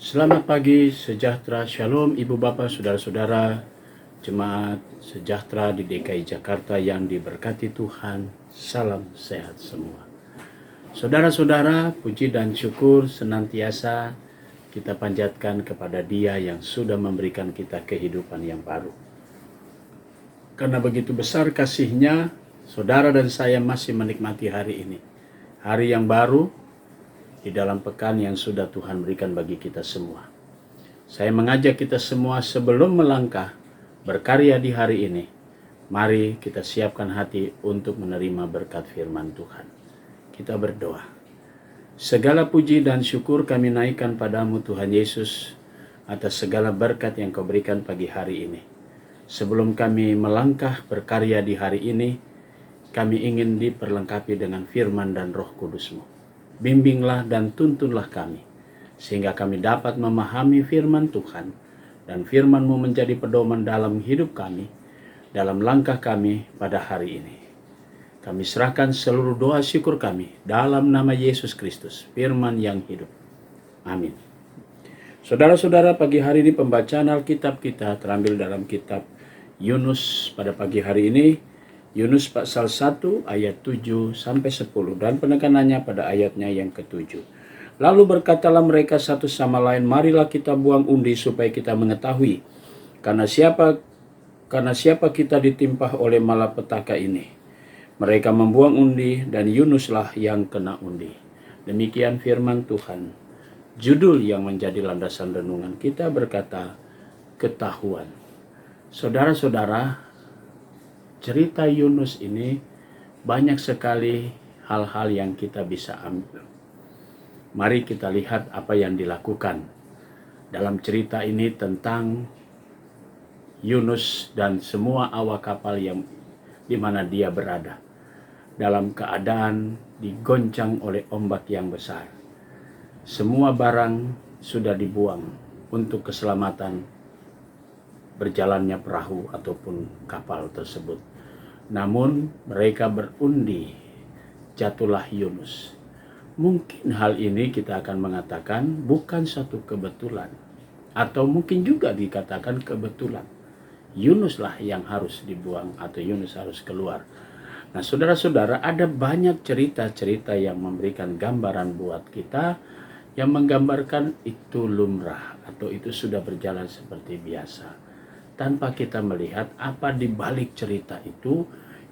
Selamat pagi, sejahtera, shalom ibu bapak, saudara-saudara, jemaat sejahtera di DKI Jakarta yang diberkati Tuhan. Salam sehat semua. Saudara-saudara, puji dan syukur senantiasa kita panjatkan kepada Dia yang sudah memberikan kita kehidupan yang baru. Karena begitu besar kasih-Nya, saudara dan saya masih menikmati hari ini. Hari yang baru, di dalam pekan yang sudah Tuhan berikan bagi kita semua. Saya mengajak kita semua sebelum melangkah berkarya di hari ini, mari kita siapkan hati untuk menerima berkat firman Tuhan. Kita berdoa. Segala puji dan syukur kami naikkan padamu Tuhan Yesus atas segala berkat yang Kau berikan pagi hari ini. Sebelum kami melangkah berkarya di hari ini, kami ingin diperlengkapi dengan firman dan Roh Kudus-Mu. Bimbinglah dan tuntunlah kami, sehingga kami dapat memahami firman Tuhan, dan firman-Mu menjadi pedoman dalam hidup kami, dalam langkah kami pada hari ini. Kami serahkan seluruh doa syukur kami dalam nama Yesus Kristus, firman yang hidup. Amin. Saudara-saudara, pagi hari ini pembacaan Alkitab kita terambil dalam kitab Yunus pada pagi hari ini. Yunus pasal 1 ayat 7 sampai 10 dan penekanannya pada ayatnya yang ke-7. Lalu berkatalah mereka satu sama lain, marilah kita buang undi supaya kita mengetahui karena siapa kita ditimpah oleh malapetaka ini. Mereka membuang undi dan Yunuslah yang kena undi. Demikian firman Tuhan. Judul yang menjadi landasan renungan kita berkata, ketahuan. Saudara-saudara, cerita Yunus ini banyak sekali hal-hal yang kita bisa ambil. Mari kita lihat apa yang dilakukan dalam cerita ini tentang Yunus dan semua awak kapal yang di mana dia berada dalam keadaan digoncang oleh ombak yang besar. Semua barang sudah dibuang untuk keselamatan berjalannya perahu ataupun kapal tersebut. Namun mereka berundi, jatuhlah Yunus. Mungkin hal ini kita akan mengatakan bukan satu kebetulan, atau mungkin juga dikatakan kebetulan. Yunuslah yang harus dibuang atau Yunus harus keluar. Nah, saudara-saudara, ada banyak cerita-cerita yang memberikan gambaran buat kita, yang menggambarkan itu lumrah atau itu sudah berjalan seperti biasa, tanpa kita melihat apa di balik cerita itu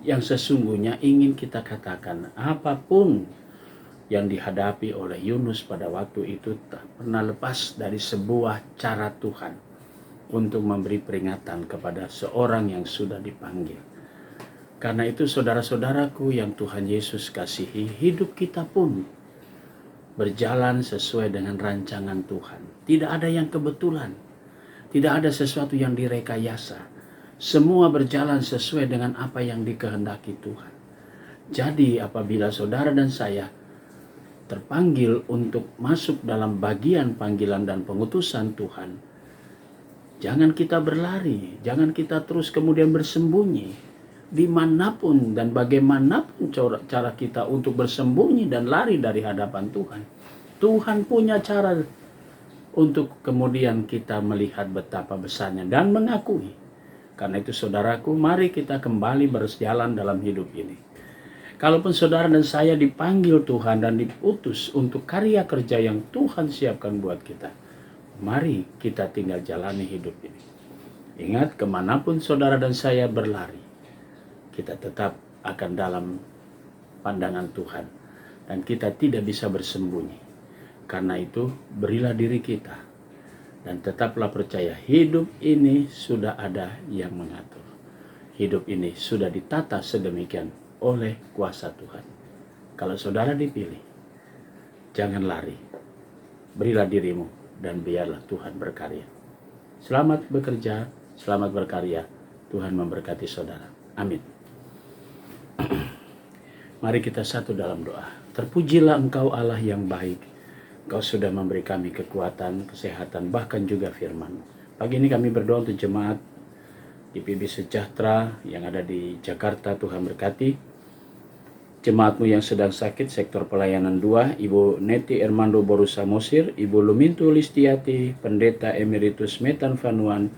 yang sesungguhnya ingin kita katakan. Apapun yang dihadapi oleh Yunus pada waktu itu tak pernah lepas dari sebuah cara Tuhan untuk memberi peringatan kepada seorang yang sudah dipanggil. Karena itu saudara-saudaraku yang Tuhan Yesus kasihi, hidup kita pun berjalan sesuai dengan rancangan Tuhan. Tidak ada yang kebetulan. Tidak ada sesuatu yang direkayasa. Semua berjalan sesuai dengan apa yang dikehendaki Tuhan. Jadi apabila saudara dan saya terpanggil untuk masuk dalam bagian panggilan dan pengutusan Tuhan, jangan kita berlari, jangan kita terus kemudian bersembunyi. Dimanapun dan bagaimanapun cara kita untuk bersembunyi dan lari dari hadapan Tuhan, Tuhan punya cara untuk kemudian kita melihat betapa besarnya dan mengakui. Karena itu saudaraku, mari kita kembali berjalan dalam hidup ini. Kalaupun saudara dan saya dipanggil Tuhan dan diutus untuk karya kerja yang Tuhan siapkan buat kita, mari kita tinggal jalani hidup ini. Ingat, kemanapun saudara dan saya berlari, kita tetap akan dalam pandangan Tuhan dan kita tidak bisa bersembunyi. Karena itu, berilah diri kita dan tetaplah percaya hidup ini sudah ada yang mengatur. Hidup ini sudah ditata sedemikian oleh kuasa Tuhan. Kalau saudara dipilih, jangan lari. Berilah dirimu dan biarlah Tuhan berkarya. Selamat bekerja, selamat berkarya. Tuhan memberkati saudara. Amin. Mari kita satu dalam doa. Terpujilah Engkau Allah yang baik. Engkau sudah memberi kami kekuatan, kesehatan, bahkan juga firman. Pagi ini kami berdoa untuk jemaat di PB Sejahtera yang ada di Jakarta. Tuhan berkati. Jemaatmu yang sedang sakit, sektor pelayanan 2, Ibu Neti Ermando Borusa Mosir, Ibu Lumintu Listiati, Pendeta Emeritus Metan Vanuan,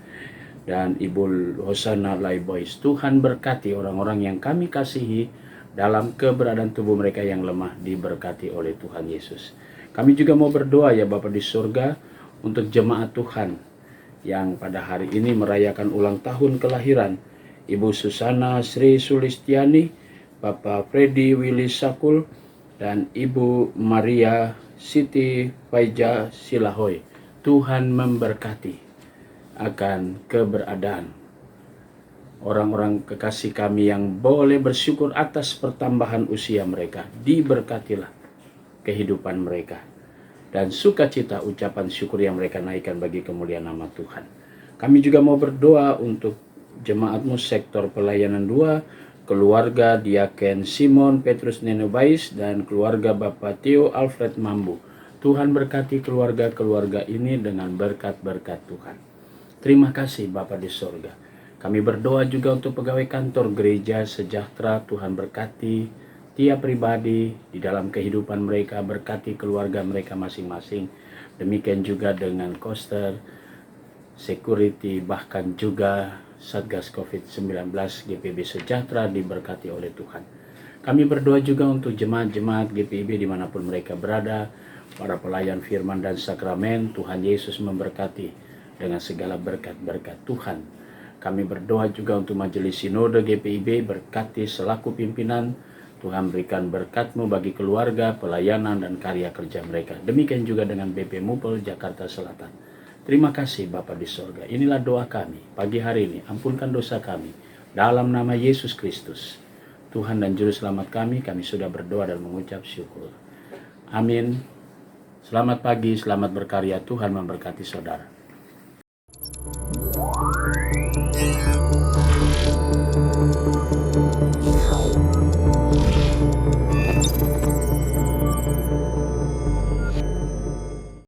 dan Ibu Hosana Laibois. Tuhan berkati orang-orang yang kami kasihi dalam keberadaan tubuh mereka yang lemah, diberkati oleh Tuhan Yesus. Kami juga mau berdoa ya Bapa di surga untuk jemaat Tuhan yang pada hari ini merayakan ulang tahun kelahiran Ibu Susana Sri Sulistiani, Bapak Freddy Willy Sakul, dan Ibu Maria Siti Faiza Silahoy. Tuhan memberkati akan keberadaan orang-orang kekasih kami yang boleh bersyukur atas pertambahan usia mereka. Diberkatilah kehidupan mereka dan sukacita ucapan syukur yang mereka naikkan bagi kemuliaan nama Tuhan. Kami juga mau berdoa untuk jemaatmu sektor pelayanan 2, keluarga Diaken Simon Petrus Nenobais dan keluarga Bapak Theo Alfred Mambu. Tuhan berkati keluarga-keluarga ini dengan berkat-berkat Tuhan. Terima kasih Bapa di sorga. Kami berdoa juga untuk pegawai kantor gereja sejahtera. Tuhan berkati tiap pribadi di dalam kehidupan mereka, berkati keluarga mereka masing-masing. Demikian juga dengan koster, security, bahkan juga Satgas COVID-19 GPIB Sejahtera diberkati oleh Tuhan. Kami berdoa juga untuk jemaat-jemaat GPIB dimanapun mereka berada, para pelayan firman dan sakramen. Tuhan Yesus memberkati dengan segala berkat-berkat Tuhan. Kami berdoa juga untuk majelis sinode GPIB, berkati selaku pimpinan. Tuhan berikan berkat-Mu bagi keluarga, pelayanan, dan karya kerja mereka. Demikian juga dengan BP Mupel Jakarta Selatan. Terima kasih Bapa di sorga. Inilah doa kami pagi hari ini. Ampunkan dosa kami dalam nama Yesus Kristus, Tuhan dan Juru Selamat kami. Kami sudah berdoa dan mengucap syukur. Amin. Selamat pagi, selamat berkarya. Tuhan memberkati saudara.